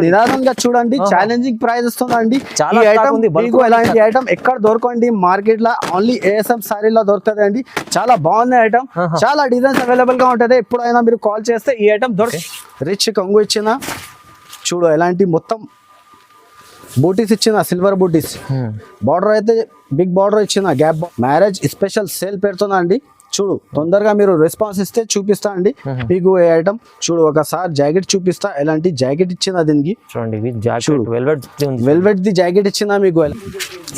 నిదానంగా చూడండి, challenging price వస్తుందండి. చాలా ఈ ఐటమ్ ఉంది, మీకు ఎలాంటి ఐటమ్ ఎక్కడ దొరకండి, మార్కెట్ లో ఓన్లీ ఏఎస్ఎం సారీలో దొరుకుతుంది అండి. చాలా బాగుంది ఐటమ్, చాలా డిజైన్స్ అవైలబుల్ గా ఉంటది. ఎప్పుడైనా మీరు కాల్ చేస్తే ఈ ఐటమ్ దొరుకుతుంది. రిచ్ కొంగు ఇచ్చిన చూడు, ఎలాంటి మొత్తం బూటీస్ ఇచ్చిన, సిల్వర్ బూటీస్. బార్డర్ అయితే బిగ్ బార్డర్ ఇచ్చిన, గ్యాప్. మ్యారేజ్ స్పెషల్ సేల్ పెడుతున్నా అండి. చూడు, తొందరగా మీరు రెస్పాన్స్ ఇస్తే చూపిస్తా అండి మీకు ఏ ఐటమ్. చూడు, ఒకసారి జాకెట్ చూపిస్తా, ఎలాంటి జాకెట్ ఇచ్చిన దీనికి. చూడు, వెల్వెట్ ది జాకెట్ ఇచ్చిన మీకు.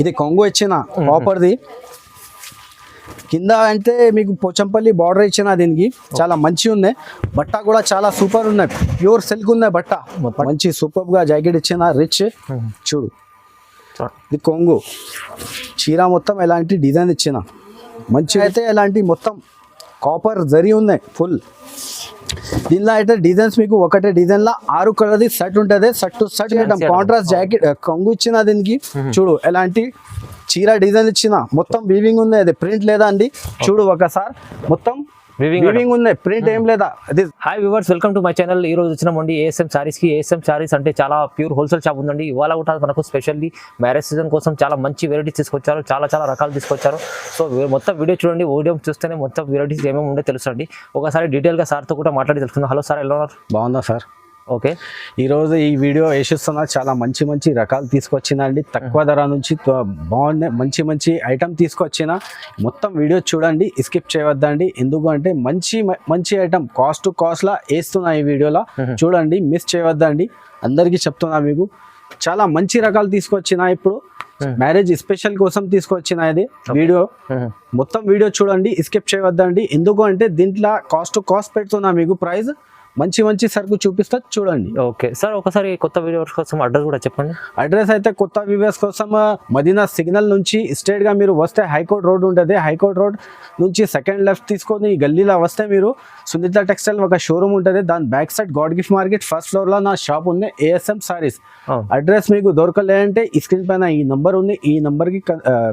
ఇది కొంగు ఇచ్చిన కాపర్ ది. కింద అంటే మీకు పోచంపల్లి బార్డర్ ఇచ్చిన దీనికి. చాలా మంచి ఉన్నాయి, బట్ట కూడా చాలా సూపర్ ఉన్నాయి, ప్యూర్ సిల్క్ ఉన్నాయి బట్ట. మంచి సూపర్ గా జాకెట్ ఇచ్చిన, రిచ్. చూడు, ఇది కొంగు. చీర మొత్తం ఎలాంటి డిజైన్ ఇచ్చిన, మంచిగా అయితే ఎలాంటి మొత్తం కాపర్ జరీ ఉన్నాయి ఫుల్. దీనిలో అయితే డిజైన్స్ మీకు ఒకటే డిజైన్ లా 6 కలర్ది సెట్ ఉంటుంది. Set to set contrast jacket కొంగు ఇచ్చిన దీనికి. చూడు, ఎలాంటి చీర డిజైన్ ఇచ్చిన, మొత్తం వీవింగ్ ఉంది. అది ప్రింట్ లేదా అండి. చూడు ఒకసారి, మొత్తం వీవింగ్ ఉన్నాయి, ప్రింట్ ఏం లేదా. Hi viewers, welcome to my channel. ఈ రోజు వచ్చినామండి ఏఎస్ఎం సారీస్ కి. ఏఎస్ఎం సారీస్ అంటే చాలా ప్యూర్ హోల్సేల్ షాప్ ఉందండి. ఇవాళ కూడా మనకు స్పెషల్లీ మ్యారేజ్ సీజన్ కోసం చాలా మంచి వెరైటీస్ తీసుకొచ్చారు, చాలా రకాలు తీసుకొచ్చారు. సో మొత్తం వీడియో చూడండి, వీడియో చూస్తేనే మొత్తం వెరైటీస్ ఏమేమి ఉండే తెలుసండి. ఒకసారి డీటెయిల్గా సార్తో కూడా మాట్లాడి తెలుసుకుందాం. హలో సార్, ఎలా ఉన్నారు? బాగుందా సార్? ఓకే, ఈరోజు ఈ వీడియో వేసిస్తున్నా, చాలా మంచి రకాలు తీసుకొచ్చిందండి. తక్కువ ధర నుంచి బాగున్నాయి, మంచి ఐటమ్ తీసుకొచ్చిన. మొత్తం వీడియో చూడండి, స్కిప్ చేయవద్దండి. ఎందుకు అంటే మంచి ఐటమ్ కాస్ట్లా వేస్తున్నా ఈ వీడియోలో. చూడండి, మిస్ చేయవద్దండి. అందరికీ చెప్తున్నా, మీకు చాలా మంచి రకాలు తీసుకొచ్చిన. ఇప్పుడు మ్యారేజ్ స్పెషల్ కోసం తీసుకొచ్చిన ఇది వీడియో. మొత్తం వీడియో చూడండి, స్కిప్ చేయవద్దండి. ఎందుకు అంటే దీంట్లో కాస్ట్ పెడుతున్నా మీకు. ప్రైస్ మంచి సరుకు చూపిస్తా, చూడండి. ఓకే సార్, ఒకసారి కొత్త వ్యూవర్స్ కోసం అడ్రస్ కూడా చెప్పండి. అడ్రస్ అయితే కొత్త వ్యూవర్స్ కోసం మదీనా సిగ్నల్ నుంచి స్ట్రైట్ గా మీరు వస్తే హైకోర్ట్ రోడ్ ఉంటుంది. హైకోర్ట్ రోడ్ నుంచి సెకండ్ లెఫ్ట్ తీసుకొని ఈ గల్లీలో వస్తే మీరు సునీత టెక్స్టైల్ ఒక షోరూమ్ ఉంటుంది. దాని back side God gift market first floor లో నా షాప్ ఉంది, ఏఎస్ఎం సారీస్. అడ్రస్ మీకు దొరకలేదంటే ఈ స్క్రీన్ పైన ఈ నంబర్ ఉంది, ఈ నంబర్ కి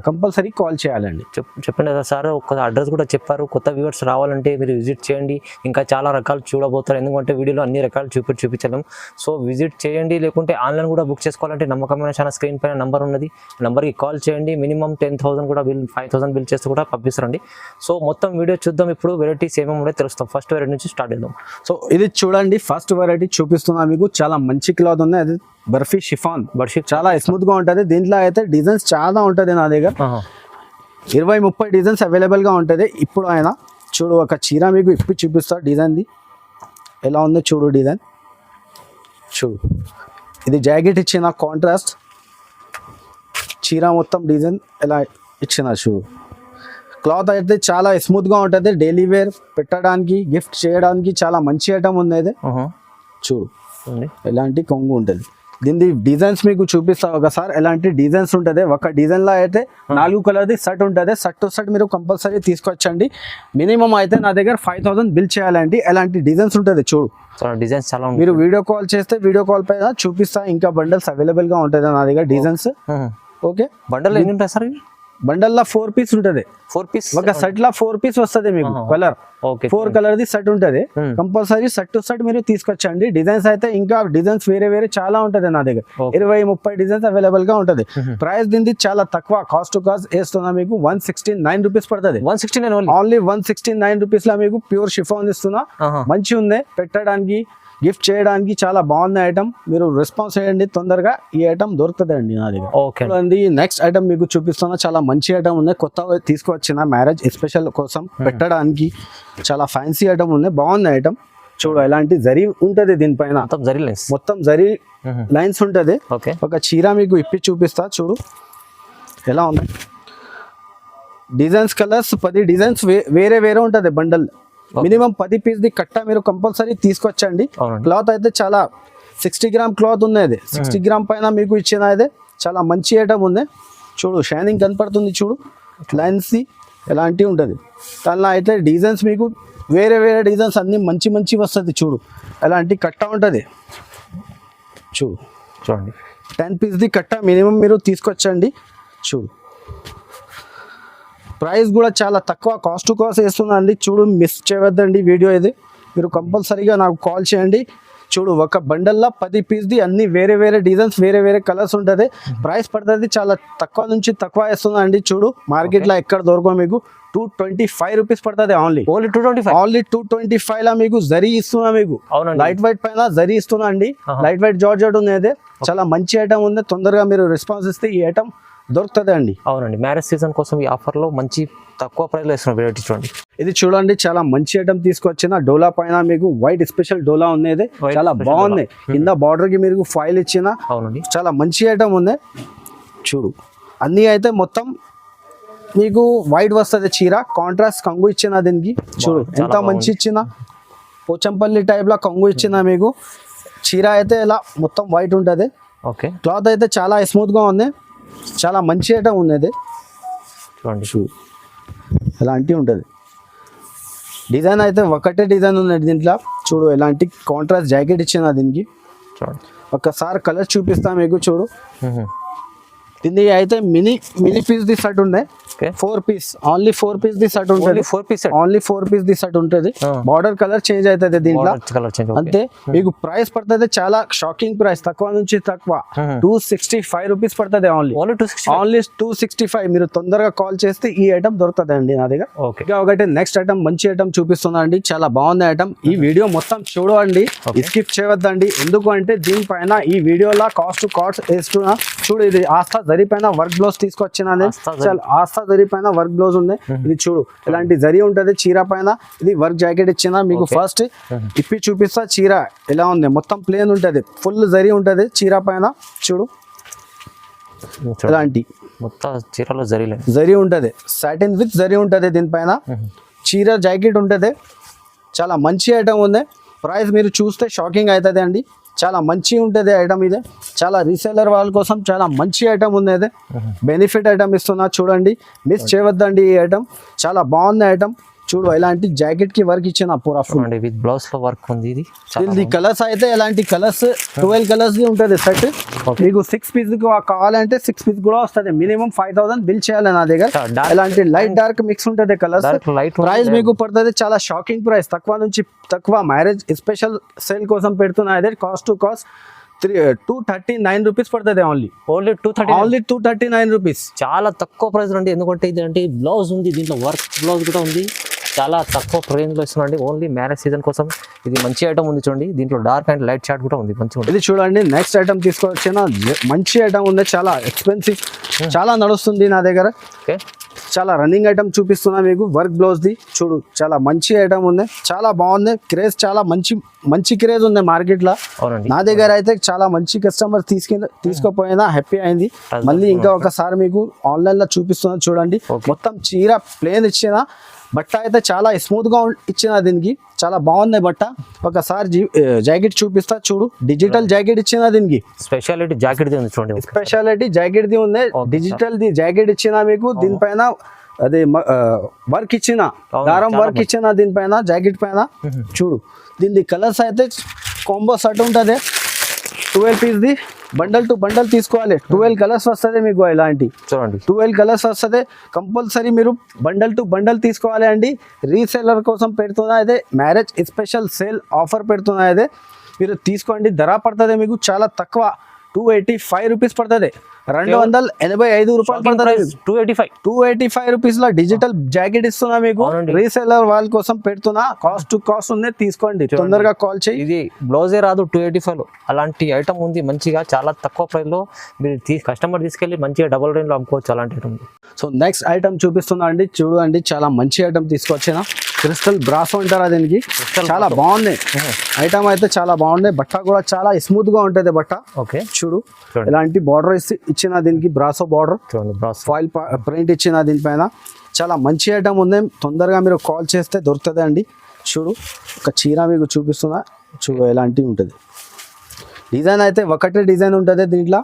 కంపల్సరీ కాల్ చేయాలండి. చెప్పండి కదా సార్, ఒక అడ్రస్ కూడా చెప్పారు. కొత్త వ్యూవర్స్ రావాలంటే మీరు విజిట్ చేయండి, ఇంకా చాలా రకాలు చూడబోతారు. ఎందుకంటే వీడియోలో అన్ని రకాలు చూపించలేం. సో విజిట్ చేయండి, లేకుంటే ఆన్లైన్ కూడా బుక్ చేసుకోవాలంటే నమ్మకమైన చాలా స్క్రీన్ పైన నంబర్ ఉన్నది, నంబర్కి కాల్ చేయండి. మినిమం 10,000 కూడా బిల్, 5,000 బిల్ చేస్తే కూడా పంపిస్తారండి. సో మొత్తం వీడియో చూద్దాం. ఇప్పుడు వెరైటీస్ ఏమేమి ఉండే తెలుస్తాం. ఫస్ట్ వెరైటీ నుంచి స్టార్ట్ చేద్దాం. సో ఇది చూడండి, ఫస్ట్ వెరైటీ చూపిస్తున్నా మీకు. చాలా మంచి క్లాత్ ఉంది, అది బర్ఫీ షిఫాన్. చాలా స్మూత్ గా ఉంటుంది. దీంట్లో అయితే డిజైన్స్ చాలా ఉంటుంది నా దగ్గర. 20-30 డిజైన్స్ అవైలబుల్ గా ఉంటుంది. ఇప్పుడు ఆయన చూడు, ఒక చీర మీకు ఇప్పి చూపిస్తా. డిజైన్ది ఎలా ఉందో చూడు, డిజైన్ చూడు. ఇది జాకెట్ ఇచ్చిన కాంట్రాస్ట్, చీర మొత్తం డిజైన్ ఎలా ఇచ్చిన చూడు. క్లాత్ అయితే చాలా స్మూత్గా ఉంటుంది. డైలీ వేర్ పెట్టడానికి, గిఫ్ట్ చేయడానికి చాలా మంచి ఐటమ్ ఉంది. అయితే చూడు, ఎలాంటి కొంగు ఉంటుంది. దీని డిజైన్స్ మీకు చూపిస్తా ఒకసారి. ఎలాంటి డిజైన్స్ ఉంటుంది. ఒక డిజైన్ లో అయితే 4 కలర్ది సెట్ ఉంటుంది. సెట్ టు సెట్ మీరు కంపల్సరీ తీసుకొచ్చండి. మినిమం అయితే నా దగ్గర 5,000 బిల్ చేయాలండి. ఎలాంటి డిజైన్స్ ఉంటుంది చూడు. డిజైన్స్ చాలా మీరు వీడియో కాల్ చేస్తే వీడియో కాల్ పైన చూపిస్తా. ఇంకా బండల్స్ అవైలబుల్ గా ఉంటుంది నా దగ్గర డిజైన్స్. ఓకే, బండల్ ఎన్ని ఉంటాయి సార్? బండల్లో 4 పీస్ ఉంటుంది. 4 పీస్ ఒక సెట్ లా 4 పీస్ వస్తుంది మీకు. కలర్ 4 కలర్ ది సెట్ ఉంటుంది. కంపల్సరీ సెట్ టు సెట్ మీరు తీసుకొచ్చండి. డిజైన్స్ అయితే ఇంకా డిజైన్స్ వేరే చాలా ఉంటుంది నా దగ్గర. 20-30 డిజైన్స్ అవైలబుల్ గా ఉంటుంది. ప్రైస్ దీనిది చాలా తక్కువ, కాస్ట్ వేస్తున్నా మీకు 169 రూపీస్ పడుతుంది. 169 ఓన్లీ 169 రూపీస్ లో మీకు ప్యూర్ షిఫాన్ ఇస్తున్నా. మంచి ఉంది, పెట్టడానికి గిఫ్ట్ చేయడానికి చాలా బాగుంది ఐటమ్. మీరు రెస్పాన్స్ చేయండి, తొందరగా ఈ ఐటమ్ దొరుకుతుంది అండి నా దగ్గర. నెక్స్ట్ ఐటమ్ మీకు చూపిస్తున్నా. చాలా మంచి ఐటమ్ ఉంది, కొత్త తీసుకొచ్చిన మ్యారేజ్ స్పెషల్ కోసం పెట్టడానికి. చాలా ఫ్యాన్సీ ఐటమ్ ఉంది, బాగుంది ఐటమ్. చూడు, ఎలాంటి జరీ ఉంటది దీనిపైన, మొత్తం జరీ లైన్స్ ఉంటది. ఒక చీర మీకు ఇప్పి చూపిస్తా, చూడు ఎలా ఉంది. డిజైన్స్ కలర్స్ 10 డిజైన్స్ వేరే ఉంటది. బండల్ మినిమం 10 పీస్ ది కట్ట మీరు కంపల్సరీ తీసుకొచ్చండి. క్లాత్ అయితే చాలా 60 గ్రామ్ క్లాత్ ఉంది. 60 గ్రామ్ పైన మీకు ఇచ్చిన అయితే చాలా మంచి ఐటమ్ ఉంది. చూడు, షైనింగ్ కనపడుతుంది. చూడు, లైన్స్ ఎలాంటివి ఉంటుంది. దానిలో అయితే డిజైన్స్ మీకు వేరే డిజైన్స్ అన్ని మంచి వస్తుంది. చూడు, ఎలాంటి కట్ట ఉంటుంది. చూడండి, 10 పీస్ ది కట్ట మినిమం మీరు తీసుకొచ్చండి. చూడు, ప్రైస్ కూడా చాలా తక్కువ, కాస్ట్ వేస్తున్నా అండి. చూడు, మిస్ చేయవద్దండి వీడియో ఇది. మీరు కంపల్సరీగా నాకు కాల్ చేయండి. చూడు ఒక బండల్లో 10 పీస్ది అన్ని వేరే వేరే డిజైన్స్ వేరే వేరే కలర్స్ ఉంటుంది. ప్రైస్ పడుతుంది చాలా తక్కువ నుంచి తక్కువ వేస్తుందండి. చూడు మార్కెట్లో ఎక్కడ దొరకవు మీకు 225 రూపీస్ పడుతుంది ఓన్లీ 225 లా మీకు జరీ ఇస్తున్నా మీకు లైట్ వైట్ పైన జరీ ఇస్తున్నా అండి. లైట్ వైట్ జార్జెట్ ఉంది, చాలా మంచి ఐటమ్ ఉంది. తొందరగా మీరు రెస్పాన్స్ ఇస్తే ఈ ఐటమ్ దొరుకుతుంది అండి. అవునండి, మ్యారేజ్ సీజన్ కోసం ఈ ఆఫర్ లో మంచి తక్కువ ప్రైస్ లో ఇస్తున్నారు. వెరైటీ చూడండి, ఇది చూడండి చాలా మంచి ఐటమ్ తీసుకొచ్చిన డోలా పైన మీకు వైట్ స్పెషల్ డోలా ఉంది, చాలా బాగుంది. కింద బార్డర్ కి మీరు ఫైల్ ఇచ్చిన అవునండి, చాలా మంచి ఐటమ్ ఉంది. చూడు అన్ని అయితే మొత్తం మీకు వైట్ వస్తుంది చీర, కాంట్రాస్ట్ కంగు ఇచ్చిన దీనికి. చూడు ఎంత మంచి ఇచ్చిన, పోచంపల్లి టైప్ లో కంగు ఇచ్చిన మీకు. చీర అయితే ఇలా మొత్తం వైట్ ఉంటుంది. ఓకే, క్లాత్ అయితే చాలా స్మూత్ గా ఉంది, చాలా మంచి ఐటమ్ ఉంది. చూడండి చూడు ఎలాంటి ఉంటుంది. డిజైన్ అయితే ఒకటే డిజైన్ ఉంది దీంట్లో. చూడు ఎలాంటి కాంట్రాస్ట్ జాకెట్ ఇచ్చిన దీనికి. చూడండి ఒక్కసారి కలర్ చూపిస్తా మీకు. చూడు దీనికి అయితే మినీ పీస్ ది సెట్ ఉంది, 4 piece only 4 piece the set ఉంటుంది. ఓన్లీ 4 పీస్ ది సెట్ ఉంటుంది. బార్డర్ కలర్ చేంజ్ అవుతుంది దీంట్లో అంతే. మీకు ప్రైస్ పడుతుంది చాలా షాకింగ్ ప్రైస్, తక్కువ నుంచి తక్కువ 265 రూపీస్ పడుతుంది ఓన్లీ 265. మీరు తొందరగా కాల్ చేస్తే ఈ ఐటమ్ దొరుకుతుంది అండి నా దగ్గర. ఒకటి నెక్స్ట్ ఐటమ్ మంచి ఐటమ్ చూపిస్తున్నా అండి, చాలా బాగుంది ఐటమ్. ఈ వీడియో మొత్తం చూడండి, స్కిప్ చేయవద్దండి. ఎందుకు అంటే దీనిపైన ఈ వీడియోలో కాస్ట్ వేస్తున్నా. చూడు ఇది ఆస్థా జరీ పైన వర్క్ బ్లౌజ్ తీసుకొచ్చిన, ఆస్థా జరీ పైన వర్క్ బ్లౌజ్ ఉంది. ఇది చూడు ఇలాంటి జరీ ఉంటది చీర పైన. ఇది వర్క్ జాకెట్ ఇచ్చిన మీకు. ఫస్ట్ ఇప్పి చూపిస్తా చీర ఎలా ఉంది. మొత్తం ప్లేన్ ఉంటది, ఫుల్ జరీ ఉంటది చీర పైన. చూడు ఇలాంటి మొత్తం చీరలో జరీ ఉంటది, సాటిన్ విత్ జరీ ఉంటది దీనిపైన. చీర జాకెట్ ఉంటది, చాలా మంచి ఐటమ్ ఉంది. ప్రైస్ మీరు చూస్తే షాకింగ్ అవుతుంది అండి, చాలా మంచి ఉంటుంది ఐటమ్. ఇది చాలా రీసేలర్ వాళ్ళ కోసం చాలా మంచి ఐటమ్ ఉంది. ఇది బెనిఫిట్ ఐటమ్ ఇస్తున్నా, చూడండి మిస్ చేయవద్దండి. ఈ ఐటమ్ చాలా బాగుంది ఐటమ్. చూడు ఇలాంటి జాకెట్ కి వర్క్ ఇచ్చిన పూరా ఫుల్ విత్ బ్లౌజ్ లో వర్క్ ఉంది. ఇది కలర్స్ అయితే ఎలాంటి కలర్స్ 12 కలర్స్ ఉంటుంది సెట్. మీకు 6 పీస్ కావాలంటే 6 పీస్ కూడా వస్తుంది. మినిమం 5000 బిల్ చేయాలి నా దగ్గర. ఇలాంటి లైట్ డార్క్ మిక్స్ ఉంటుంది కలర్స్. ప్రైస్ మీకు పడుతుంది చాలా షాకింగ్ ప్రైస్, తక్కువ నుంచి తక్కువ. మ్యారేజ్ స్పెషల్ సేల్ కోసం పెడుతున్నా. అదే కాస్ట్ టు కాస్ట్ 239 రూపీస్ పడుతుంది ఓన్లీ 239 రూపీస్. చాలా తక్కువ ప్రైస్ అండి. ఎందుకంటే ఇది అంటే బ్లౌజ్ ఉంది, దీంట్లో వర్క్ బ్లౌజ్ కూడా ఉంది. చాలా తక్కువ రేంజ్ లో ఇస్తున్నాండి. ఓన్లీ మ్యారేజ్ సీజన్ కోసం ఇది మంచి ఐటమ్ ఉంది. చూడండి దీంట్లో డార్క్ అండ్ లైట్ షార్ట్ కూడా ఉంది, మంచిగా. ఇది చూడండి నెక్స్ట్ ఐటమ్ తీసుకొచ్చిన మంచి ఐటమ్ ఉంది, చాలా ఎక్స్పెన్సివ్, చాలా నడుస్తుంది నా దగ్గర. చాలా రన్నింగ్ ఐటమ్ చూపిస్తున్నా మీకు. వర్క్ బ్లౌజ్ ది చూడు చాలా మంచి ఐటమ్ ఉంది, చాలా బాగుంది. క్రేజ్ చాలా మంచి క్రేజ్ ఉంది మార్కెట్ లో. నా దగ్గర అయితే చాలా మంచి కస్టమర్ తీసుకోపోయినా హ్యాపీ అయింది. మళ్ళీ ఇంకా ఒకసారి మీకు ఆన్లైన్ లో చూపిస్తున్నా చూడండి. మొత్తం చీర ప్లేన్ ఇచ్చిన, బట్ట అయితే చాలా స్మూత్ గా ఇచ్చిన దీనికి. చాలా బాగుంది బట్ట. ఒకసారి జాకెట్ చూపిస్తా చూడు. డిజిటల్ జాకెట్ ఇచ్చిన దీనికి. స్పెషాలిటీ జాకెట్ ఉంది చూడండి, స్పెషాలిటీ జాకెట్ ది ఉంది. డిజిటల్ ది జాకెట్ ఇచ్చిన మీకు. దీనిపైన అదే వర్క్ ఇచ్చిన, దారం వర్క్ ఇచ్చిన దీనిపైన జాకెట్ పైన. చూడు దీని కలర్స్ అయితే కాంబో సెట్ ఉంటుంది. 12 piece the bundle to bundle తీసుకోవాలి. 12 కలర్స్ వస్తుంది మీకు. ఇలాంటి చూడండి 12 కలర్స్ వస్తుంది. కంపల్సరీ మీరు బండల్ టు బండల్ తీసుకోవాలి అండి. రీసేలర్ కోసం పెడుతున్నా ఇదే, మ్యారేజ్ స్పెషల్ సేల్ ఆఫర్ పెడుతున్నా ఇదే. మీరు తీసుకోండి. ధర పడుతుంది మీకు చాలా తక్కువ, 285 రూపీస్ పడుతుంది. 285 రూపాయలు పడుతుంది. 285 రూపీస్ లో డిజిటల్ జాకెట్ ఇస్తున్నా మీకు. రీసేలర్ వాళ్ళ కోసం పెడుతున్నా. కాస్ట్ టు కాస్ట్ ఉంది, తీసుకోండి. తొందరగా కాల్ చేయి. ఇది బ్లౌజే రాదు 285 లో, అలాంటి ఐటమ్ ఉంది మంచిగా. చాలా తక్కువ ప్రైస్ లో మీరు కస్టమర్ తీసుకెళ్ళి మంచిగా డబుల్ రేంజ్ లో అమ్ముకోవచ్చు అలాంటి ఐటమ్. సో నెక్స్ట్ ఐటమ్ చూపిస్తున్నా అండి, చూడండి చాలా మంచి ఐటమ్ తీసుకొచ్చిన. క్రిస్టల్ బ్రాసో అంటారా దీనికి. చాలా బాగుంది ఐటమ్ అయితే, చాలా బాగుంది. బట్ట కూడా చాలా స్మూత్ గా ఉంటుంది బట్ట. ఓకే చూడు ఇలాంటి బార్డర్ ఇచ్చిన దీనికి, బ్రాసో బార్డర్, ఫాయిల్ ప్రింట్ ఇచ్చిన దీనిపైన. చాలా మంచి ఐటమ్ ఉంది. తొందరగా మీరు కాల్ చేస్తే దొరుకుతుంది అండి. చూడు ఒక చీర మీకు చూపిస్తున్నా. చూడు ఎలాంటివి ఉంటుంది. డిజైన్ అయితే ఒకటే డిజైన్ ఉంటుంది దీంట్లో.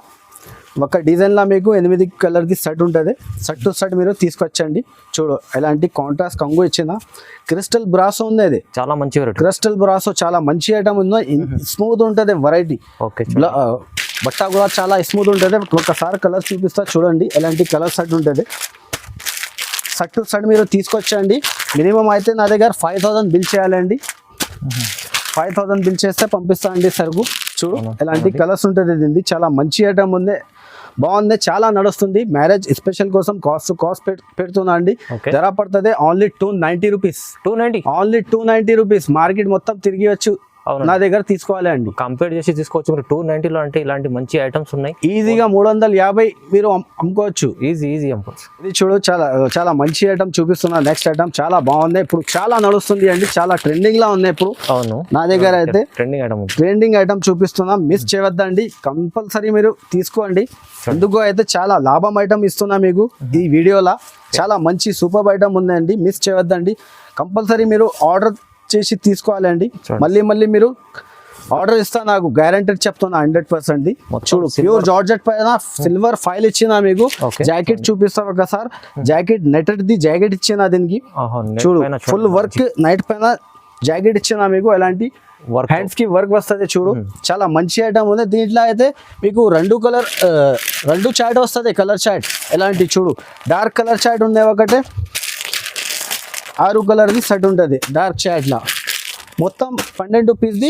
ఒక డిజైన్లో మీకు 8 కలర్ది సెట్ ఉంటుంది. సెట్ టు సెట్ మీరు తీసుకొచ్చండి. చూడు ఎలాంటి కాంట్రాస్ట్ కంగు ఇచ్చిన. క్రిస్టల్ బ్రాసో ఉంది, అది చాలా మంచి క్రిస్టల్ బ్రాసో, చాలా మంచి ఐటమ్ ఉంది. స్మూత్ ఉంటుంది వెరైటీ. ఓకే బట్ట కూడా చాలా స్మూత్ ఉంటుంది. ఒకసారి కలర్ చూపిస్తా చూడండి. ఎలాంటి కలర్ సెట్ ఉంటుంది. సెట్ టు సెట్ మీరు తీసుకొచ్చండి. మినిమం అయితే నా దగ్గర 5000 బిల్ చేయాలండి. 5000 బిల్ చేస్తే పంపిస్తా అండి సరుకు. చూడు ఎలాంటి కలర్స్ ఉంటుంది దీనికి, చాలా మంచి ఐటమ్ ఉంది, బాగుంది, చాలా నడుస్తుంది. మ్యారేజ్ స్పెషల్ కోసం కాస్ట్ పెడుతున్నా అండి. Okay. ధర పడుతుంది only 290 rupees. 290 only 290 rupees. Market మొత్తం తిరిగి వచ్చు అవును. నా దగ్గర తీసుకోవాలి అండి. కంపేర్ చేసి తీసుకోవచ్చు మీరు 290లో. అంటే ఇలాంటి మంచి ఐటమ్స్ ఉన్నాయి, ఈజీగా 350 మీరు అమ్ముకోవచ్చు. ఈజీ అనుకోవచ్చు. ఇది చూడు చాలా చాలా మంచి ఐటమ్ చూపిస్తున్నా. నెక్స్ట్ ఐటమ్ చాలా బాగుంది, ఇప్పుడు చాలా నడుస్తుంది అండి, చాలా ట్రెండింగ్ లా ఉంది ఇప్పుడు. అవును, నా దగ్గర అయితే ట్రెండింగ్ ఐటమ్ చూపిస్తున్నా, మిస్ చేయవద్దండి, కంపల్సరీ మీరు తీసుకోండి. ఎందుకు అయితే చాలా లాభం ఐటమ్ ఇస్తున్నా మీకు ఈ వీడియోలో. చాలా మంచి సూపర్ ఐటమ్ ఉందండి, మిస్ చేయవద్దండి. కంపల్సరీ మీరు ఆర్డర్ చేసి తీసుకోవాలండి. మళ్ళీ మీరు ఆర్డర్ ఇస్తా, నాకు గ్యారంటీ చెప్తున్నా 100%. చూడు ప్యూర్ జార్జెట్ పైన సిల్వర్ ఫైల్ ఇచ్చిన మీకు. జాకెట్ చూపిస్తా ఒకసారి. జాకెట్ నెటెడ్ ది జాకెట్ ఇచ్చిన దీనికి. చూడు ఫుల్ వర్క్ నైట్ పైన జాకెట్ ఇచ్చిన మీకు. ఎలాంటి హ్యాండ్స్ కి వర్క్ వస్తుంది చూడు, చాలా మంచి ఐటమ్ ఉంది. దీంట్లో అయితే మీకు రెండు చాట్ వస్తుంది, కలర్ చాట్. ఎలాంటి చూడు డార్క్ కలర్ చాట్ ఉంది ఒకటే, 6 కలర్ది సెట్ ఉంటుంది డార్క్ చాట్ లా. మొత్తం 12 పీస్ది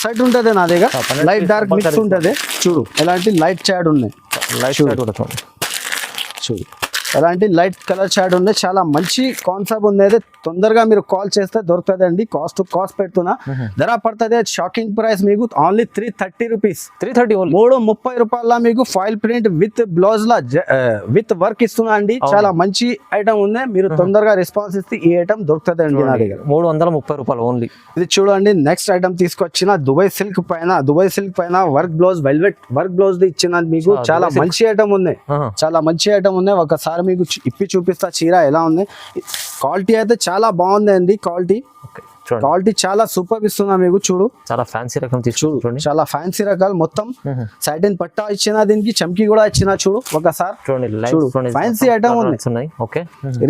సెట్ ఉంటుంది నా దగ్గర. లైట్ డార్క్ మిక్స్ ఉంటుంది. చూడు ఎలాంటి లైట్ చాట్ ఉన్నాయి, చూడు ఎలాంటి లైట్ కలర్ చాట్ ఉంది. చాలా మంచి కాన్సెప్ట్ ఉంది. తొందరగా మీరు కాల్ చేస్తే దొరుకుతుంది అండి. కాస్ట్ పెడుతున్నా. ధర పడుతుంది షాకింగ్ ప్రైస్ మీకు ఓన్లీ 330 రూపీస్. 330 రూపాయల మీకు file print with blouse law with work ఇస్తున్నా అండి. చాలా మంచి ఐటమ్ ఉంది, మీరు తొందరగా రెస్పాన్స్ ఇస్తే ఈ ఐటమ్ దొరుకుతుంది అండి నా దగ్గర. 330 రూపాయలు ఓన్లీ. ఇది చూడండి నెక్స్ట్ ఐటమ్ తీసుకొచ్చిన దుబాయ్ సిల్క్ పైన work blouse, velvet work blouse ఇచ్చిన మీకు. చాలా మంచి ఐటమ్ ఉంది, చాలా మంచి ఐటమ్ ఉంది. ఒకసారి మీకు ఇప్పి చూపిస్తా చీర ఎలా ఉంది. క్వాలిటీ అయితే చాలా బాగుంది అండి. క్వాలిటీ చాలా సూపర్ ఇస్తున్నా మీకు. చూడు చాలా ఫ్యాన్సీ రకం చూడు, చాలా ఫ్యాన్సీ రకాలు. మొత్తం సాటిన్ పట్టా ఇచ్చిన, దీనికి చమ్కీ కూడా ఇచ్చిన. చూడు ఒకసారి చూడు ఫ్యాన్సీ ఐటమ్ ఉంది.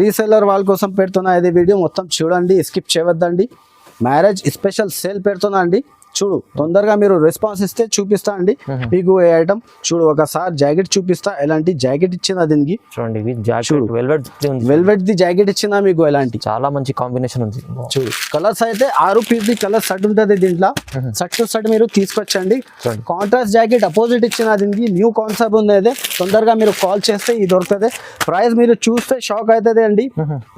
రీసెల్లర్ వాళ్ళ కోసం పెడుతున్నా ఇది వీడియో, మొత్తం చూడండి, స్కిప్ చేయవద్దండి. మ్యారేజ్ స్పెషల్ సేల్ పెడుతున్నా అండి. చూడు తొందరగా మీరు రెస్పాన్స్ ఇస్తే చూపిస్తా అండి మీకు ఏ ఐటమ్. చూడు ఒకసారి జాకెట్ చూపిస్తా, ఎలాంటి జాకెట్ ఇచ్చిన దీనికి. చూడండి వెల్వెట్ ది జాకెట్ ఇచ్చిన మీకు. ఎలాంటి చాలా మంచి కాంబినేషన్ ఉంది. చూడు కలర్స్ అయితే 6 పీస్ ది కలర్ సెట్ ఉంటుంది దీంట్లో. సెట్ మీరు తీసుకొచ్చండి. కాంట్రాస్ట్ జాకెట్ అపోజిట్ ఇచ్చిన దీనికి. న్యూ కాన్సెప్ట్ ఉంది. తొందరగా మీరు కాల్ చేస్తే ఇది దొరుకుతుంది. ప్రైస్ మీరు చూస్తే షాక్ అవుతుంది అండి.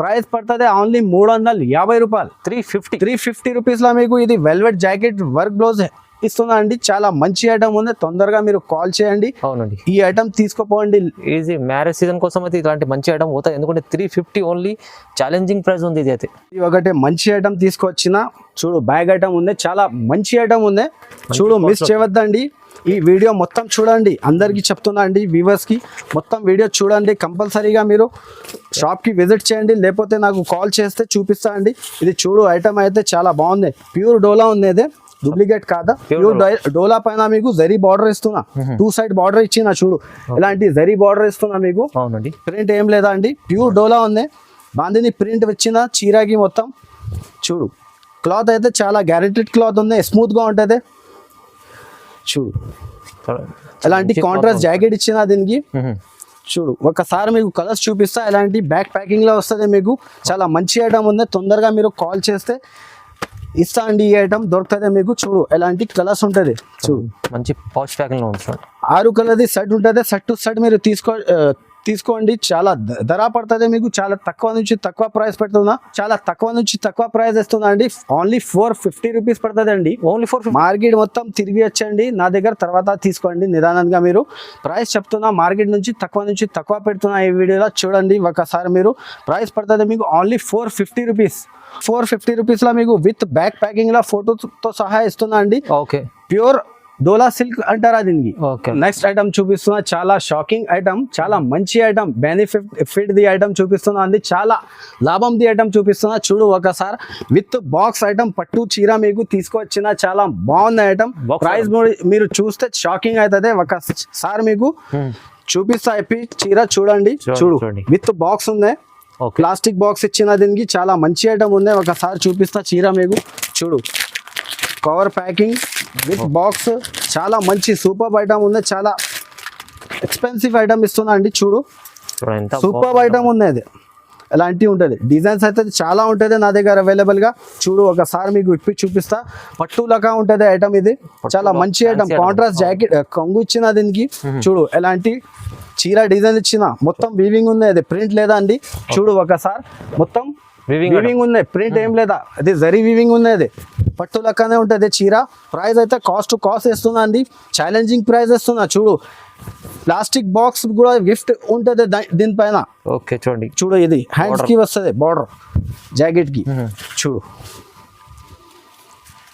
ప్రైస్ పడుతుంది ఓన్లీ 350 రూపాయలు. 350 రూపీస్ లో మీకు ఇది వెల్వెట్ జాకెట్ వర్క్ బ్లౌజ్ ఇస్తున్నా అండి. చాలా మంచి ఐటమ్ ఉంది, తొందరగా మీరు కాల్ చేయండి. అవునండి, ఈ ఐటమ్ తీసుకోపోండి. ఈజీ మ్యారేజ్ సీజన్ కోసం అయితే ఇలాంటి మంచి ఐటమ్ పోతాయి. ఎందుకంటే 350 ఓన్లీ ఛాలెంజింగ్ ప్రైస్ ఉంది ఇది అయితే. ఒకటి మంచి ఐటమ్ తీసుకొచ్చిన. చూడు బ్యాగ్ ఐటమ్ ఉంది, చాలా మంచి ఐటమ్ ఉంది. చూడు మిస్ చేయవద్దండి. ఈ వీడియో మొత్తం చూడండి, అందరికి చెప్తున్నా అండి వ్యూవర్స్ కి. మొత్తం వీడియో చూడండి, కంపల్సరీగా మీరు షాప్ కి విజిట్ చేయండి, లేకపోతే నాకు కాల్ చేస్తే చూపిస్తా అండి. ఇది చూడు ఐటమ్ అయితే చాలా బాగుంది. ప్యూర్ డోలా ఉంది, అదే డూప్లికేట్ కాదా. ప్యూర్ డోలా పైన మీకు జరీ బార్డర్ ఇస్తున్నా. 2 సైడ్ బార్డర్ ఇచ్చిన. చూడు ఇలాంటి జరీ బార్డర్ ఇస్తున్నా మీకు. ప్రింట్ ఏం లేదా అండి, ప్యూర్ డోలా ఉంది. బాందిని ప్రింట్ వచ్చిన చీరకి మొత్తం. చూడు క్లాత్ అయితే చాలా గ్యారెంటెడ్ క్లాత్ ఉంది, స్మూత్ గా ఉంటుంది. చూడు ఎలాంటి కాంట్రాస్ట్ జాకెట్ ఇచ్చిన దీనికి. చూడు ఒకసారి మీకు కలర్స్ చూపిస్తా. ఎలాంటి బ్యాక్ ప్యాకింగ్ లో వస్తుంది మీకు. చాలా మంచి ఐటమ్ ఉంది, తొందరగా మీరు కాల్ చేస్తే ఇస్తా అండి. ఈ ఐటమ్ దొరుకుతుంది మీకు. చూడు ఎలాంటి కలర్స్ ఉంటుంది. చూడు మంచి పౌచ్ ప్యాకింగ్ లో ఉంది. 6 కలర్ది సెట్ ఉంటుంది. సెట్ టు సెట్ మీరు తీసుకోండి. చాలా ధర పడుతుంది మీకు. చాలా తక్కువ నుంచి తక్కువ ప్రైస్ పెడుతున్నా. చాలా తక్కువ నుంచి తక్కువ ప్రైస్ ఇస్తున్నా అండి. ఓన్లీ 450 రూపీస్ పడుతుంది అండి. ఓన్లీ 450. మార్కెట్ మొత్తం తిరిగి వచ్చండి నా దగ్గర, తర్వాత తీసుకోండి నిదానంగా. మీరు ప్రైస్ చెప్తున్నా, మార్కెట్ నుంచి తక్కువ పెడుతున్నా ఈ వీడియోలో. చూడండి ఒకసారి మీరు. ప్రైస్ పడుతుంది మీకు ఓన్లీ 450 రూపీస్. 450 రూపీస్ లో మీకు విత్ బ్యాక్ ప్యాకింగ్ లో ఫోటోతో సహా ఇస్తున్నా అండి. ఓకే, ప్యూర్ డోలా సిల్క్ అంటారా దీనికి. నెక్స్ట్ ఐటమ్ చూపిస్తున్నా, చాలా షాకింగ్ ఐటమ్, చాలా మంచి ఐటమ్, బెనిఫిట్ ది ఐటమ్ చూపిస్తున్నా అండి. చాలా లాభం ది ఐటమ్ చూపిస్తున్నా. చూడు ఒకసారి విత్ బాక్స్ ఐటమ్ పట్టు చీర మీకు తీసుకొచ్చిన. చాలా బాగుంది ఐటమ్. ప్రైస్ మీరు చూస్తే షాకింగ్ అవుతుంది. ఒకసారి మీకు చూపిస్తా చీర. చూడండి, చూడు విత్ బాక్స్ ఉంది. ప్లాస్టిక్ బాక్స్ ఇచ్చిన దీనికి. చాలా మంచి ఐటమ్ ఉంది. ఒకసారి చూపిస్తా చీర మీకు. చూడు కవర్ ప్యాకింగ్ విత్ బాక్స్, చాలా మంచి సూపర్ ఐటమ్ ఉంది. చాలా ఎక్స్పెన్సివ్ ఐటమ్ ఇస్తున్నా అండి. చూడు సూపర్ ఐటమ్ ఉంది. అది ఎలాంటివి ఉంటుంది. డిజైన్స్ అయితే చాలా ఉంటుంది నా దగ్గర అవైలబుల్ గా. చూడు ఒకసారి మీకు విప్పి చూపిస్తా. పట్టు లగా ఉంటుంది ఐటమ్ ఇది. చాలా మంచి ఐటమ్. కాంట్రాస్ట్ జాకెట్ కొంగు ఇచ్చిన దీనికి. చూడు ఎలాంటి చీర డిజైన్ ఇచ్చిన, మొత్తం వీవింగ్ ఉంది. అది ప్రింట్ లేదా అండి. చూడు ఒకసారి మొత్తం వీవింగ్ ఉంది, ప్రింట్ ఏం లేదా. అది జరీ వీవింగ్ ఉంది. అది పట్టు లెక్కనే ఉంటుంది చీర. ప్రైస్ అయితే కాస్ట్ టు కాస్ట్ ఇస్తున్నా అండి. ఛాలెంజింగ్ ప్రైస్ ఇస్తున్నా. చూడు ప్లాస్టిక్ బాక్స్ కూడా గిఫ్ట్ ఉంటుంది దీనిపైన. ఓకే చూడండి. చూడు ఇది హ్యాండ్స్ కి వస్తుంది బార్డర్ జాకెట్ కి. చూడు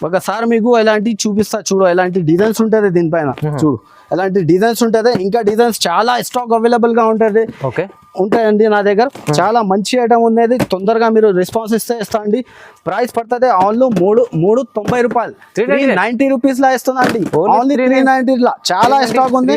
ఒకసారి మీకు ఎలాంటి చూపిస్తా. చూడు ఎలాంటి డిజైన్స్ ఉంటుంది దీనిపైన. చూడు ఎలాంటి డిజైన్స్ ఉంటుంది. ఇంకా డిజైన్స్ చాలా స్టాక్ అవైలబుల్ గా ఉంటుంది. ఓకే ఉంటాయండి నా దగ్గర. చాలా మంచి ఐటమ్ ఉన్నది. తొందరగా మీరు రెస్పాన్స్ ఇస్తా అండి. ప్రైస్ పడుతుంది ఆన్లో 390 రూపాయలు. 390 రూపీస్ లా ఇస్తున్నా అండి. ఓన్లీ 390 లా. చాలా స్టాక్ ఉంది.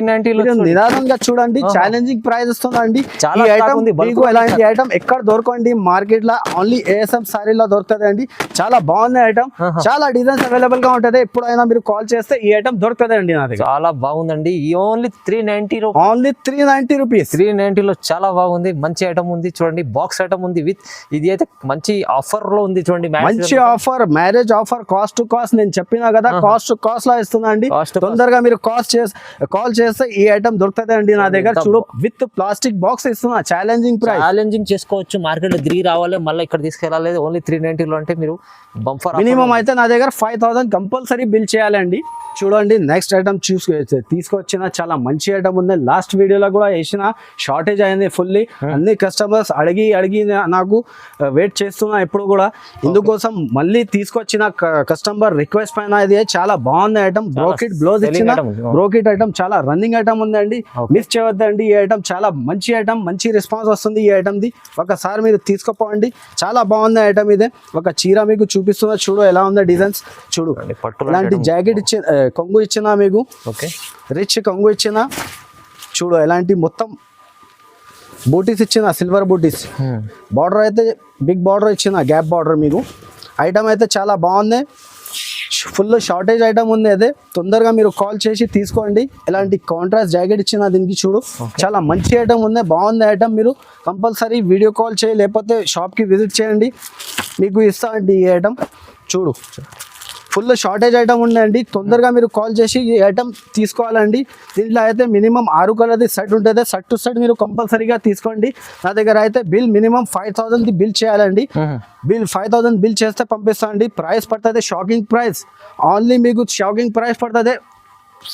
నిదానంగా చూడండి. ఛాలెంజింగ్ ప్రైస్ ఇస్తున్నా అండి. ఈ ఐటమ్ మీకు ఎలాంటి ఐటమ్ ఎక్కడ దొరకండి మార్కెట్ లో. ఓన్లీ ఏఎస్ఎం సారీలో దొరుకుతుంది అండి. చాలా బాగుంది ఐటమ్. చాలా డిజైన్స్ అవైలబుల్ గా ఉంటుంది. ఎప్పుడైనా మీరు కాల్ చేస్తే ఈ ఐటమ్ దొరుకుతుంది అండి నా దగ్గర. చాలా బాగుందండి. ఓన్లీ 390. Only 390 rupees. 390 లో చాలా బాగుంది. మంచి ఐటమ్ ఉంది. చూడండి బాక్స్ ఐటమ్ ఉంది విత్ ఇది అయితే మంచి ఆఫర్ లో ఉంది. చూడండి మంచి offer, marriage offer. Cost to cost నేను చెప్పినా కదా. కాస్ట్ టు కాస్ట్ లా ఇస్తున్నా అండి. తొందరగా మీరు కాల్ చేస్తే ఈ ఐటమ్ దొరుకుతుంది అండి నా దగ్గర. చూడు విత్ ప్లాస్టిక్ బాక్స్ ఇస్తున్నా. Challenging price. ఛాలెంజింగ్ చేసుకోవచ్చు. మార్కెట్ లో 3 రావాలి, మళ్ళీ ఇక్కడ తీసుకెళ్ళాలి. ఓన్లీ 390 లో అంటే మీరు బంఫర్. మినిమం అయితే నా దగ్గర 5000 కంపల్సరీ బిల్ చేయాలండి. చూడండి నెక్స్ట్ ఐటమ్ తీసుకొచ్చిన చాలా మంచి ఐటమ్ ఉంది. లాస్ట్ వీడియోలో కూడా వేసిన, షార్టేజ్ అయింది ఫుల్లీ. అన్ని కస్టమర్స్ అడిగి నాకు వెయిట్ చేస్తున్నా ఎప్పుడు కూడా. ఇందుకోసం మళ్ళీ తీసుకొచ్చిన కస్టమర్ రిక్వెస్ట్ పైన ఇది చాలా బాగుంది ఐటమ్. బ్రోకెట్ బ్లౌజ్ ఇచ్చిన బ్రోకెట్ ఐటమ్ చాలా రన్నింగ్ ఐటమ్ ఉందండి. మిస్ చేయవద్దండి. ఈ ఐటమ్ చాలా మంచి ఐటమ్. మంచి రెస్పాన్స్ వస్తుంది ఈ ఐటమ్ ది. ఒకసారి మీరు తీసుకుపోండి. చాలా బాగుంది ఐటమ్ ఇదే. ఒక చీర మీకు చూపిస్తున్నా. చూడు ఎలా ఉంది డిజైన్స్. చూడు ఇలాంటి జాకెట్ ఇచ్చిన, కొంగు ఇచ్చిన మీకు. ఓకే రిచ్ కొంగు ఇచ్చిన. చూడు ఎలాంటి మొత్తం బూటీస్ ఇచ్చిన, సిల్వర్ బూటీస్. బార్డర్ అయితే బిగ్ బార్డర్ ఇచ్చిన, గ్యాప్ బార్డర్ మీకు. ఐటమ్ అయితే చాలా బాగుంది. ఫుల్ షార్టేజ్ ఐటమ్ ఉంది. అదే తొందరగా మీరు కాల్ చేసి తీసుకోండి. ఎలాంటి కాంట్రాస్ట్ జాకెట్ ఇచ్చిన దీనికి. చూడు చాలా మంచి ఐటమ్ ఉంది. బాగుంది ఐటమ్. మీరు కంపల్సరీ వీడియో కాల్ చేయి, లేకపోతే షాప్కి విజిట్ చేయండి. మీకు ఇస్తా అండి ఈ ఐటమ్. చూడు ఫుల్ షార్టేజ్ ఐటమ్ ఉందండి. తొందరగా మీరు కాల్ చేసి ఈ ఐటమ్ తీసుకోవాలండి. దీంట్లో అయితే మినిమం 6 కలర్ది సెట్ ఉంటుంది. సెట్ టు సెట్ మీరు కంపల్సరీగా తీసుకోండి. నా దగ్గర అయితే బిల్ మినిమం 5000 బిల్ చేయాలండి. బిల్ 5000 బిల్ చేస్తే పంపిస్తా అండి. ప్రైస్ పడుతుంది షాకింగ్ ప్రైస్. ఓన్లీ మీకు షాకింగ్ ప్రైస్ పడుతుంది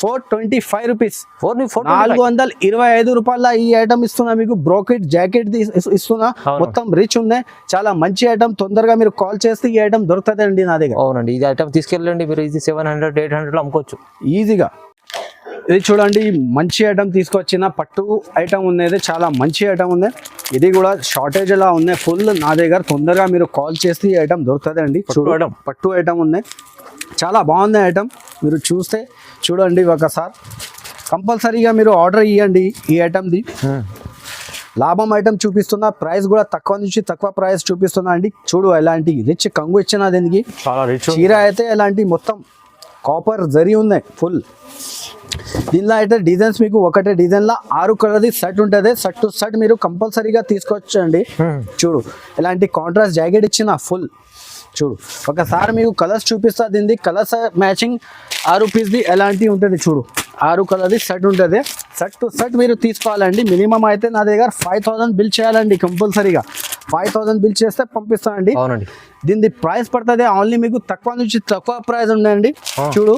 425 రూపీస్. 425 రూపాయల ఈ ఐటమ్ ఇస్తున్నా మీకు. బ్రోకెట్ జాకెట్ ఇస్తున్నా. మొత్తం రిచ్ ఉంది. చాలా మంచి ఐటమ్. తొందరగా మీరు కాల్ చేస్తే ఈ ఐటమ్ దొరుకుతుంది అండి నా దగ్గర. అవునండి. ఇది ఐటమ్ తీసుకెళ్ళండి మీరు. ఇది 700-800 లో అమ్ముకోవచ్చు ఈజీగా. ఇది చూడండి మంచి ఐటమ్ తీసుకొచ్చిన పట్టు ఐటమ్ ఉంది. చాలా మంచి ఐటమ్ ఉంది. ఇది కూడా షార్టేజ్ లా ఉంది ఫుల్ నా దగ్గర. తొందరగా మీరు కాల్ చేస్తే ఈ ఐటమ్ దొరుకుతుంది అండి. చూడడం పట్టు ఐటమ్ ఉంది. చాలా బాగుంది ఐటమ్. మీరు చూస్తే చూడండి ఒకసారి. కంపల్సరీగా మీరు ఆర్డర్ ఇవ్వండి ఈ ఐటమ్ది. లాభం ఐటమ్ చూపిస్తున్నా. ప్రైస్ కూడా తక్కువ నుంచి తక్కువ ప్రైస్ చూపిస్తున్నా అండి. చూడు ఎలాంటి రిచ్ కంగు ఇచ్చిన దీనికి. చీర అయితే ఎలాంటి మొత్తం కాపర్ జరీ ఉన్నాయి ఫుల్. దీనిలో అయితే డిజైన్స్ మీకు ఒకటే డిజైన్ లా 6 కలర్ది సెట్ ఉంటుంది. సెట్ టు సెట్ మీరు కంపల్సరీగా తీసుకొచ్చండి. చూడు ఎలాంటి కాంట్రాస్ట్ జాకెట్ ఇచ్చిన ఫుల్. చూడు ఒకసారి మీకు కలర్స్ చూపిస్తా. దీనిది కలర్స్ మ్యాచింగ్ 6 పీస్ది ఎలాంటి ఉంటుంది. చూడు 6 కలర్ది సెట్ ఉంటుంది. సెట్ టు సెట్ మీరు తీసుకోవాలండి. మినిమం అయితే నా దగ్గర 5000 బిల్ చేయాలండి కంపల్సరీగా. 5000 బిల్ చేస్తే పంపిస్తానండి. అవునండి. దీనిది ప్రైస్ పడుతుంది ఓన్లీ మీకు తక్కువ నుంచి తక్కువ ప్రైస్ ఉందండి. చూడు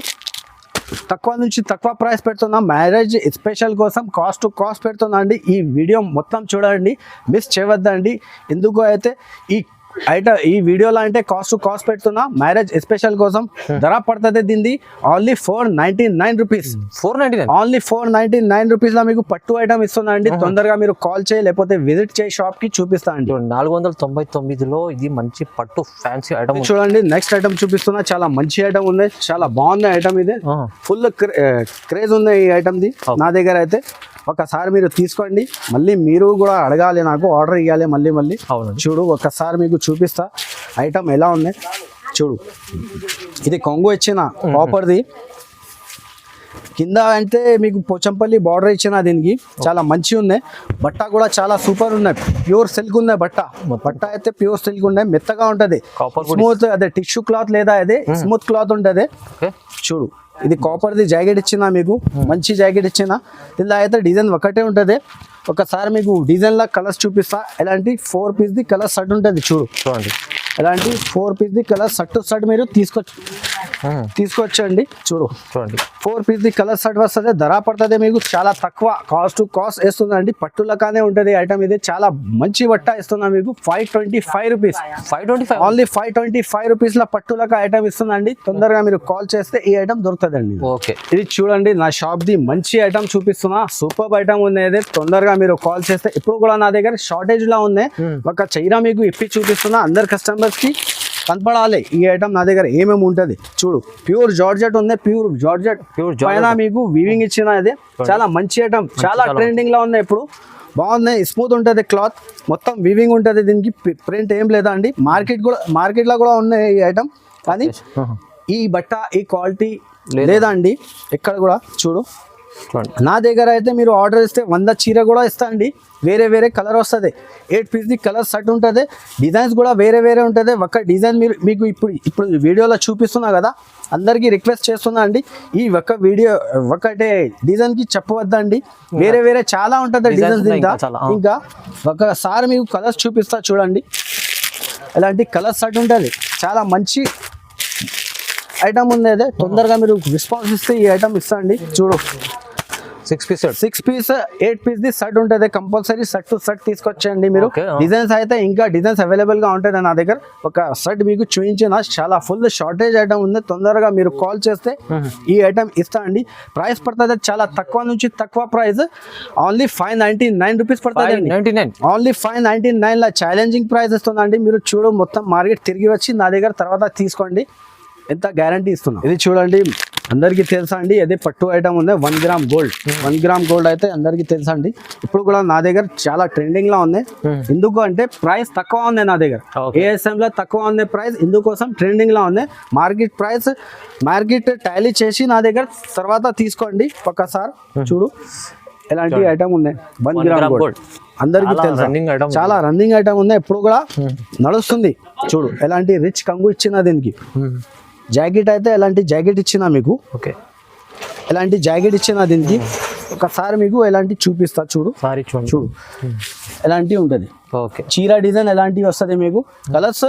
తక్కువ నుంచి తక్కువ ప్రైస్ పెడుతున్నా. మ్యారేజ్ స్పెషల్ కోసం కాస్ట్ టు కాస్ట్ పెడుతున్నా అండి. ఈ వీడియో మొత్తం చూడండి, మిస్ చేయవద్దండి. ఎందుకు అయితే ఈ వీడియోలో అంటే కాస్ట్ టు కాస్ట్ పెడుతున్నా. మ్యారేజ్ స్పెషల్ కోసం ధర పడుతుంది దీనిది ఓన్లీ 499 రూపీస్. 499 ఓన్లీ 499 రూపీస్ లో మీకు పట్టు ఐటమ్ ఇస్తున్నా అండి. తొందరగా మీరు కాల్ చేయి, లేకపోతే విజిట్ చేయి షాప్ కి చూపిస్తా అండి. 499 లో ఇది మంచి పట్టు ఫ్యాన్సీ ఐటమ్. చూడండి నెక్స్ట్ ఐటమ్ చూపిస్తున్నా. చాలా మంచి ఐటమ్ ఉంది. చాలా బాగుంది ఐటమ్ ఇది. ఫుల్ క్రేజ్ ఉంది ఈ ఐటమ్ ది నా దగ్గర అయితే. ఒకసారి మీరు తీసుకోండి. మళ్ళీ మీరు కూడా అడగాలి, నాకు ఆర్డర్ ఇవ్వాలి మళ్ళీ. చూడు ఒకసారి మీకు చూపిస్తా ఐటమ్ ఎలా ఉంది. చూడు ఇది కొంగు ఇచ్చిన కాపర్ది. కింద అంటే మీకు పోచంపల్లి బార్డర్ ఇచ్చిన దీనికి చాలా మంచిగా ఉన్నాయి. బట్ట కూడా చాలా సూపర్ ఉన్నాయి, ప్యూర్ సిల్క్ ఉన్నాయి బట్ట. బట్ట అయితే ప్యూర్ సిల్క్ ఉన్నాయి, మెత్తగా ఉంటది, స్మూత్. అదే టిష్యూ క్లాత్ లేదా అదే స్మూత్ క్లాత్ ఉంటది. చూడు ఇది కాపర్ ది జాకెట్ ఇచ్చిన మీకు, మంచి జాకెట్ ఇచ్చిన. ఇలా అయితే డిజైన్ ఒకటే ఉంటది. ఒకసారి మీకు డిజైన్ లా కలర్స్ చూపిస్తా. ఎలాంటి 4 పీస్ ది కలర్ షర్ట్ ఉంటుంది చూడండి. ఎలాంటి 4 పీస్ ది కలర్ షర్ట్ మీరు తీసుకొచ్చండి. చూడండి 4 పీస్ ది కలర్ షర్ట్ వస్తుంది. ధర పడుతుంది మీకు చాలా తక్కువ, కాస్ట్ వేస్తుందండి. పట్టులకానే ఉంటుంది ఐటమ్. ఇది చాలా మంచి బట్ట ఇస్తున్నా మీకు 525 రూపీస్. 525 ఓన్లీ 525 రూపీస్ లా పట్టులక ఐటమ్ ఇస్తుందండి. తొందరగా మీరు కాల్ చేస్తే ఈ ఐటమ్ దొరుకుతుందండి. ఓకే, ఇది చూడండి నా షాప్ ది మంచి ఐటమ్ చూపిస్తున్నా. సూపర్ ఐటమ్ ఉంది. తొందరగా మీరు కాల్ చేస్తే, ఇప్పుడు కూడా నా దగ్గర షార్టేజ్ లా ఉంది. ఒక చైనా మీకు ఇప్పి చూపిస్తున్నా, అందరు కస్టమర్స్ కి కనపడాలి ఈ ఐటమ్ నా దగ్గర ఏమేమి ఉంటది. చూడు ప్యూర్ జార్జెట్ ఉంది, ప్యూర్ జార్జెట్ పైన మీకు వీవింగ్ ఇచ్చిన. ఇది చాలా మంచి ఐటమ్, చాలా ట్రెండింగ్ లో ఉంది ఇప్పుడు. బాగుంది, స్మూత్ ఉంటుంది క్లాత్, మొత్తం వీవింగ్ ఉంటుంది. దీనికి ప్రింట్ ఏం లేదా అండి. మార్కెట్ లో కూడా ఉన్నాయి ఈ ఐటమ్, కానీ ఈ బట్ట ఈ క్వాలిటీ లేదా అండి ఎక్కడ కూడా. చూడు నా దగ్గర అయితే మీరు ఆర్డర్ ఇస్తే 100 చీర కూడా ఇస్తా అండి. వేరే వేరే కలర్ వస్తుంది. 8 పీస్ ది కలర్ షర్ట్ ఉంటుంది. డిజైన్స్ కూడా వేరే వేరే ఉంటుంది. ఒక డిజైన్ మీకు ఇప్పుడు వీడియోలో చూపిస్తున్నా కదా, అందరికీ రిక్వెస్ట్ చేస్తున్నా అండి, ఈ ఒకటే డిజైన్ కి చెప్పవద్దండి. వేరే వేరే చాలా ఉంటుంది డిజైన్స్. ఇంకా ఒకసారి మీకు కలర్స్ చూపిస్తా చూడండి. ఇలాంటి కలర్ షర్ట్ ఉంటుంది, చాలా మంచి ఐటమ్ ఉంది. అదే తొందరగా మీరు రెస్పాన్స్ ఇస్తే ఈ ఐటమ్ ఇస్తా అండి. చూడు 6 పీస్ 8 పీస్ ది షర్ట్ ఉంటుంది. కంపల్సరీ షర్ట్ టు షర్ట్ తీసుకొచ్చేయండి మీరు. డిజైన్స్ అయితే ఇంకా డిజైన్స్ అవైలబుల్ గా ఉంటుంది నా దగ్గర. ఒక షర్ట్ మీకు చూపించిన, చాలా ఫుల్ షార్టేజ్ ఐటమ్ ఉంది. తొందరగా మీరు కాల్ చేస్తే ఈ ఐటమ్ ఇస్తా అండి. ప్రైస్ పడుతుంది చాలా తక్కువ నుంచి తక్కువ ప్రైస్, ఓన్లీ 599 రూపీస్ పడుతుంది. ఓన్లీ 599 లా ఛాలెంజింగ్ ప్రైస్ ఇస్తుందండి. మీరు చూడు మొత్తం మార్కెట్ తిరిగి వచ్చి నా దగ్గర తర్వాత తీసుకోండి, ఎంత గ్యారంటీ ఇస్తున్నా. ఇది చూడండి అందరికీ తెలుసా అండి, అదే పట్టు ఐటమ్ ఉంది. 1 గ్రామ్ గోల్డ్. 1 గ్రామ్ గోల్డ్ అయితే అందరికీ తెలుసా అండి. ఇప్పుడు కూడా నా దగ్గర చాలా ట్రెండింగ్ లో ఉంది. ఎందుకు అంటే ప్రైస్ తక్కువ ఉంది నా దగ్గర. ASM లో తక్కువ ఉంది ప్రైస్, ఇందుకోసం ట్రెండింగ్ లో ఉంది. మార్కెట్ టాలీ చేసి నా దగ్గర తర్వాత తీసుకోండి ఒక్కసారి. చూడు ఎలాంటి ఐటమ్ ఉంది. 1 గ్రామ్ గోల్డ్ అందరికీ తెలుసా, చాలా రన్నింగ్ ఐటమ్ ఉంది. ఎప్పుడు కూడా నడుస్తుంది. చూడు ఎలాంటి రిచ్ కంగు ఇచ్చిన దీనికి. జాకెట్ అయితే ఎలాంటి జాకెట్ ఇచ్చిన మీకు. ఓకే, ఎలాంటి జాకెట్ ఇచ్చిన దీనికి. ఒకసారి మీకు ఎలాంటి చూపిస్తా. చూడు ఎలాంటి ఉంటుంది. ఓకే, చీర డిజైన్ ఎలాంటివి వస్తుంది మీకు. కలర్స్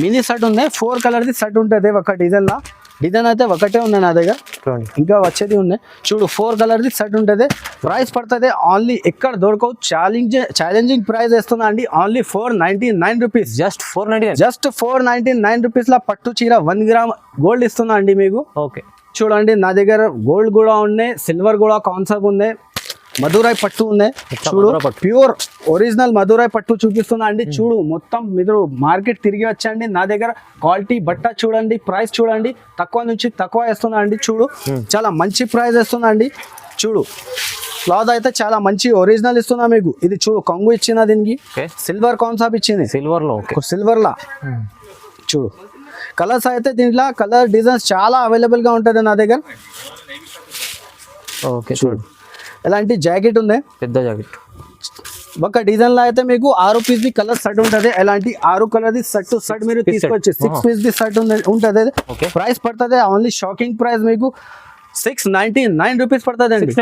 మినీ షర్ట్ ఉంది, 4 కలర్ ది షర్ట్ ఉంటుంది ఒక డిజైన్ లా. డిజైన్ అయితే ఒకటే ఉంది నా దగ్గర, ఇంకా వచ్చేది ఉంది. చూడు 4 కలర్ ది షర్ట్ ఉంటుంది. ప్రైస్ పడుతుంది ఓన్లీ ఎక్కడ దొరకవు, ఛాలెంజింగ్ ప్రైస్ వేస్తున్నా అండి. Only 499 rupees. జస్ట్ 499 రూపీస్ లా పట్టు చీర 1 గ్రామ్ గోల్డ్ ఇస్తున్నా అండి మీకు. ఓకే, చూడండి నా దగ్గర గోల్డ్ కూడా ఉన్నాయి, సిల్వర్ కూడా కాన్సెప్ట్ ఉంది, మధురై పట్టు ఉన్నాయి. చూడు ప్యూర్ ఒరిజినల్ మధురై పట్టు చూపిస్తున్నా అండి. చూడు మొత్తం మీరు మార్కెట్ తిరిగి వచ్చండి, నా దగ్గర క్వాలిటీ బట్ట చూడండి, ప్రైస్ చూడండి, తక్కువ నుంచి తక్కువ వేస్తున్నా అండి. చూడు చాలా మంచి ప్రైస్ వేస్తున్నా అండి. చూడు క్లాత్ అయితే చాలా మంచి ఒరిజినల్ ఇస్తున్నా మీకు. ఇది చూడు కొంగు ఇచ్చిన దీనికి, సిల్వర్ కాన్సెప్ట్ ఇచ్చింది, సిల్వర్ లా. చూడు కలర్స్ అయితే దీంట్లో కలర్ డిజైన్స్ చాలా అవైలబుల్ గా ఉంటుంది నా దగ్గర. ఓకే, చూడు ఎలాంటి జాకెట్ ఉంది, పెద్ద జాకెట్. ఒక డిజైన్ లో అయితే మీకు 6 పీస్ ది కలర్ షర్ట్ ఉంటుంది. ఎలాంటి 6 కలర్ ది షర్ట్ మీరు తీసుకొచ్చి 6 పీస్ ది షర్ట్ ఉంటుంది. ప్రైస్ పడుతుంది ఓన్లీ షాకింగ్ ప్రైస్ మీకు 699 రూపీస్ పడుతుంది అండి.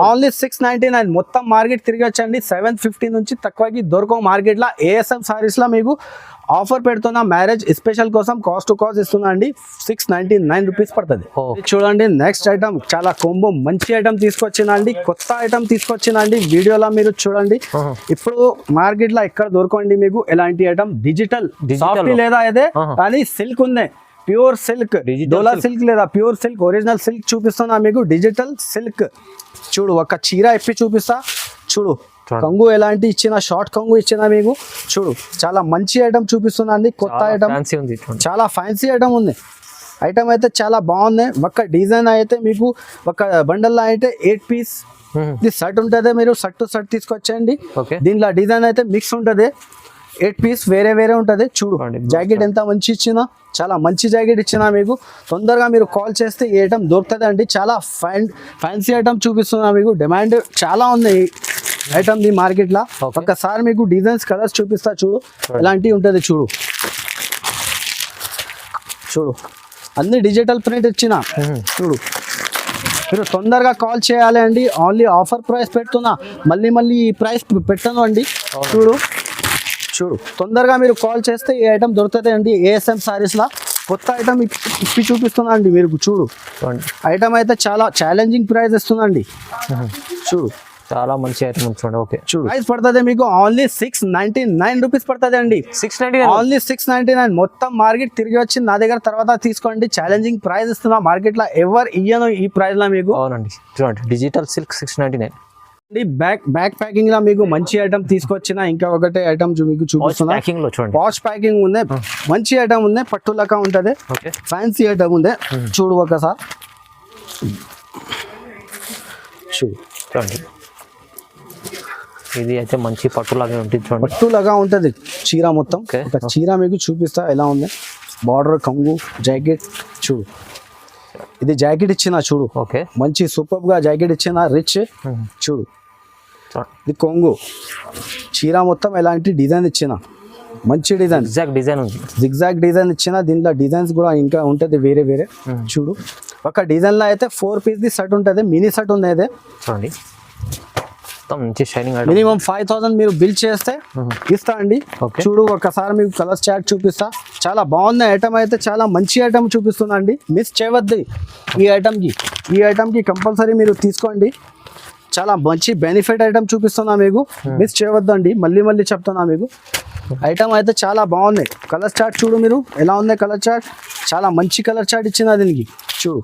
ఓన్లీ 699. మొత్తం మార్కెట్ తిరిగి వచ్చండి. 750 నుంచి తక్కువకి దొరకవు మార్కెట్ లో. ASM సారీస్ లో మీకు ఆఫర్ పెడుతున్నా, మ్యారేజ్ స్పెషల్ కోసం కాస్ట్ టు కాస్ట్ ఇస్తున్నా అండి. 699 రూపీస్ పడుతుంది. చూడండి నెక్స్ట్ ఐటమ్ చాలా కొంబో మంచి ఐటమ్ తీసుకొచ్చిన అండి, కొత్త ఐటమ్ తీసుకొచ్చిన అండి. వీడియోలో మీరు చూడండి. ఇప్పుడు మార్కెట్ లో ఎక్కడ దొరకండి మీకు ఎలాంటి ఐటమ్. డిజిటల్ సాఫ్ట్ లేదా అదే, కానీ సిల్క్ ఉంది, ప్యూర్ సిల్క్, డోలా సిల్క్ లేదా ప్యూర్ సిల్క్, ఒరిజినల్ సిల్క్ చూపిస్తున్నా మీకు. Digital silk. చూడు ఒక చీర ఇప్పి చూపిస్తా. చూడు కంగు ఎలాంటి ఇచ్చిన, షార్ట్ కంగు ఇచ్చిన మీకు. చూడు చాలా మంచి ఐటమ్ చూపిస్తున్నా అండి, కొత్త ఐటమ్, చాలా ఫ్యాన్సీ ఐటమ్ ఉంది. ఐటమ్ అయితే చాలా బాగుంది. ఒక డిజైన్ అయితే మీకు ఒక బండల్లో అయితే 8 పీస్ ఇది షర్ట్ ఉంటుంది. మీరు షర్ట్ టు షర్ట్ తీసుకొచ్చేయండి. దీంట్లో డిజైన్ అయితే మిక్స్ ఉంటుంది. 8 పీస్ వేరే వేరే ఉంటుంది చూడు. చూడండి. జాకెట్ ఎంత మంచి ఇచ్చినా, చాలా మంచి జాకెట్ ఇచ్చినా మీకు తొందరగా మీరు కాల్ చేస్తే ఈ ఐటమ్ దొరుకుతుంది అండి. చాలా ఫ్యాన్సీ ఐటమ్ చూపిస్తున్నా మీకు. డిమాండ్ చాలా ఉంది ఈ ఐటమ్ ది మార్కెట్లో. Okay. ఒక్కసారి మీకు డిజైన్స్ కలర్స్ చూపిస్తా చూడు ఎలాంటివి ఉంటుంది చూడు. చూడు అన్ని డిజిటల్ ప్రింట్ ఇచ్చిన చూడు. మీరు తొందరగా కాల్ చేయాలి అండి. ఓన్లీ ఆఫర్ ప్రైస్ పెడుతున్నా, మళ్ళీ ఈ ప్రైస్ పెట్టను అండి. చూడు తొందరగా మీరు కాల్ చేస్తే ఈ ఐటమ్ దొరుకుతుంది అండి. ఏఎస్ఎం సారీస్లా కొత్త ఐటమ్ ఇప్పి చూపిస్తున్నా అండి మీరు. చూడు ఐటమ్ అయితే చాలా ఛాలెంజింగ్ ప్రైస్ ఇస్తుందండి. చూడు చాలా మంచి ఐటమ్ చూడండి. ఓకే చూడు ప్రైస్ పడుతుంది మీకు ఓన్లీ 699 రూపీస్ పడుతుంది అండి. 699 ఓన్లీ 699. మొత్తం మార్కెట్ తిరిగి వచ్చి నా దగ్గర తర్వాత తీసుకోండి. ఛాలెంజింగ్ ప్రైస్ ఇస్తున్నా, మార్కెట్లో ఎవరు ఇయ్యను ఈ ప్రైస్ లో మీకు. అవునండి చూడండి డిజిటల్ సిల్క్ 699. బ్యాక్ ప్యాకింగ్ లా మీకు మంచి ఐటమ్ తీసుకొచ్చిన. ఇంకా ఒకటే ఐటమ్ మీకు చూపిస్తున్నా. ప్యాకింగ్ లో చూడండి వాష్ ప్యాకింగ్ ఉంది, మంచి ఐటమ్ ఉంది, పట్టు లెక్క ఉంటది, ఓకే ఫ్యాన్సీ ఐటమ్ ఉంది. చూడు ఒకసారి చూడు. చూడండి ఇది అయితే మంచి పట్టులాగా ఉంటుంది చూడండి. పట్టు లాగా ఉంటది చీర మొత్తం. Okay. ఒక చీర మీకు చూపిస్తా ఎలా ఉంది. బార్డర్ కంగు జాకెట్ చూడు. ఇది జాకెట్ ఇచ్చిన చూడు. ఓకే మంచి సూపర్ గా జాకెట్ ఇచ్చిన రిచ్ చూడు. ఇది కొంగు చీర మొత్తం ఎలాంటి డిజైన్ ఇచ్చిన, మంచి డిజైన్, ఎగ్జాక్ట్ డిజైన్ ఉంది. జిగ్జాగ్ డిజైన్ ఇచ్చిన. దీంట్లో డిజైన్స్ కూడా ఇంకా ఉంటుంది వేరే వేరే. చూడు ఒక డిజైన్ లో అయితే 4 పీస్ ది సెట్ ఉంటుంది. మినీ సెట్ ఉంది అయితే చూడండి మొత్తం మంచి షైనింగ్ ఐటమ్. మినిమం 5000 మీరు బిల్ చేస్తే ఇస్తా అండి. Okay. చూడు ఒకసారి మీకు కలర్ చార్ట్ చూపిస్తా. చాలా బాగుంది ఐటమ్ అయితే, చాలా మంచి ఐటమ్ చూపిస్తున్నా అండి. మిస్ చేయవద్దు ఈ ఐటమ్కి. ఈ ఐటమ్కి కంపల్సరీ మీరు తీసుకోండి. చాలా మంచి బెనిఫిట్ ఐటమ్ చూపిస్తున్నా మీకు. మిస్ చేయవద్దు అండి, మళ్ళీ చెప్తున్నా మీకు. ఐటమ్ అయితే చాలా బాగుంది. కలర్ చార్ట్ చూడు మీరు ఎలా ఉంది కలర్ చార్ట్. చాలా మంచి కలర్ చార్ట్ ఇచ్చిన దీనికి. చూడు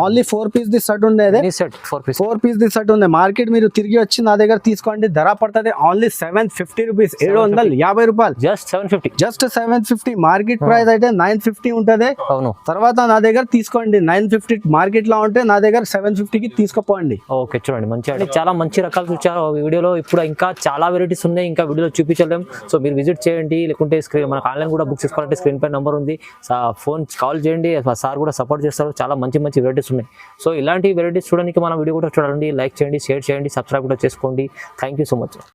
ఓన్లీ 4 పీస్ ది సెట్ ఉండేది. Set 4 piece 4 piece the set ఉంది. మార్కెట్ మీరు తిరిగి వచ్చి నా దగ్గర తీసుకోండి. ధర పడుతుంది ఓన్లీ 750 రూపీస్, 750 రూపాయలు. జస్ట్ 750. జస్ట్ 750. మార్కెట్ ప్రైస్ అయితే 950 ఉంటుంది. అవును తర్వాత నా దగ్గర తీసుకోండి 950. మార్కెట్ లో ఉంటే నా దగ్గర 750కి తీసుకోపోండి. ఓకే చూడండి మంచి ఐటమ్. చాలా మంచి రకాలు చూచారు వీడియోలో. ఇప్పుడు ఇంకా చాలా వెరైటీస్ ఉన్నాయి, ఇంకా వీడియోలో చూపించలేం. సో మీరు విజిట్ చేయండి, లేకుంటే స్క్రీన్ మనకు ఆన్లైన్ కూడా బుక్ చేసుకోవాలంటే స్క్రీన్ పై నెంబర్ ఉంది. ఫోన్ కాల్ చేయండి, సార్ కూడా సపోర్ట్ చేస్తారు. చాలా మంచి వెరైటీస్ ఉన్నాయి. సో ఇలాంటి వెరైటీస్ చూడడానికి మన వీడియో కూడా చూడండి, లైక్ చేయండి, షేర్ చేయండి, సబ్స్క్రైబ్ కూడా చేసుకోండి. Thank you so much.